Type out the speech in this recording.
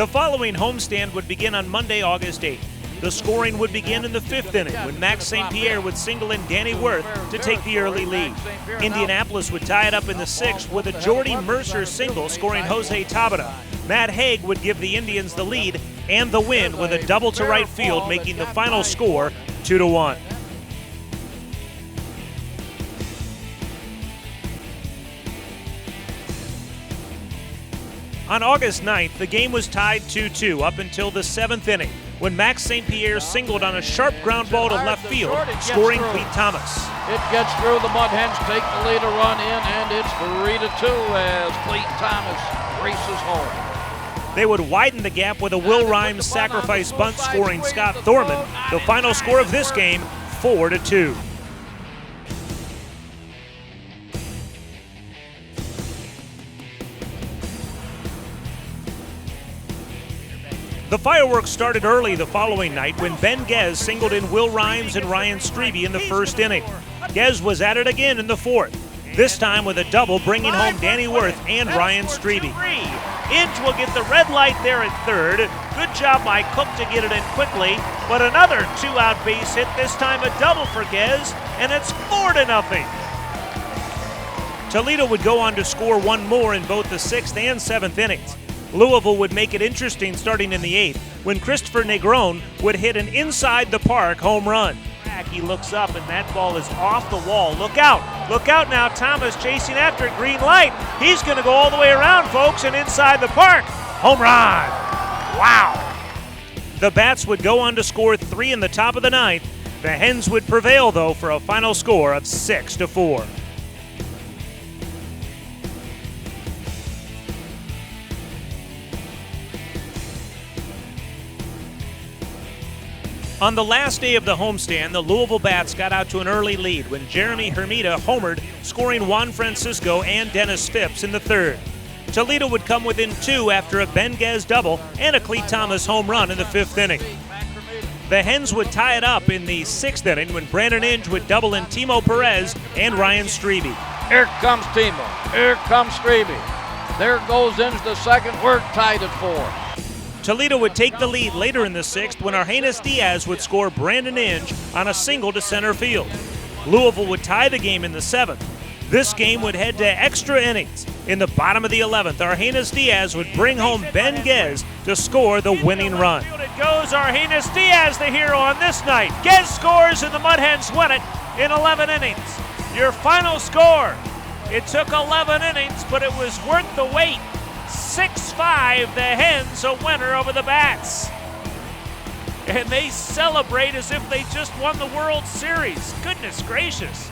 The following homestand would begin on Monday, August 8th. The scoring would begin in the 5th inning when Max St. Pierre would single in Danny Worth to take the early lead. Indianapolis would tie it up in the 6th with a Jordy Mercer single scoring Jose Tabata. Matt Haig would give the Indians the lead and the win with a double to right field, making the final score 2-1. On August 9th, the game was tied 2-2 up until the 7th inning when Max St. Pierre singled on a sharp ground ball to left field, scoring Clete Thomas. It gets through. The Mud Hens take the lead, a run in, and it's 3-2 as Clete Thomas races home. They would widen the gap with a Will Rhymes sacrifice bunt, scoring Scott Thorman. The final score of this game, 4-2. The fireworks started early the following night when Ben Gez singled in Will Rhymes and Ryan Strebe in the 1st inning. Gez was at it again in the 4th, this time with a double bringing home Danny Worth and Ryan Strebe. Inge will get the red light there at 3rd. Good job by Cook to get it in quickly, but another 2-out base hit, this time a double for Gez, and it's 4-0. Toledo would go on to score one more in both the 6th and 7th innings. Louisville would make it interesting starting in the 8th when Christopher Negron would hit an inside the park home run. He looks up and that ball is off the wall. Look out now. Thomas chasing after it. Green light. He's going to go all the way around, folks, and inside the park. Home run. Wow. The Bats would go on to score 3 in the top of the 9th. The Hens would prevail, though, for a final score of 6-4. On the last day of the homestand, the Louisville Bats got out to an early lead when Jeremy Hermida homered, scoring Juan Francisco and Dennis Phipps in the 3rd. Toledo would come within 2 after a Ben Gez double and a Clete Thomas home run in the 5th inning. The Hens would tie it up in the 6th inning when Brandon Inge would double in Timo Perez and Ryan Strebe. Here comes Timo. Here comes Strebe. There goes Inge the 2nd. We're tied at 4. Toledo would take the lead later in the 6th when Argenis Diaz would score Brandon Inge on a single to center field. Louisville would tie the game in the 7th. This game would head to extra innings. In the bottom of the 11th, Argenis Diaz would bring home Ben Gez to score the winning run. It goes Argenis Diaz, the hero on this night. Gez scores and the Mud Hens win it in 11 innings. Your final score, it took 11 innings, but it was worth the wait. 6-5, the Hens a winner over the Bats. And they celebrate as if they just won the World Series. Goodness gracious.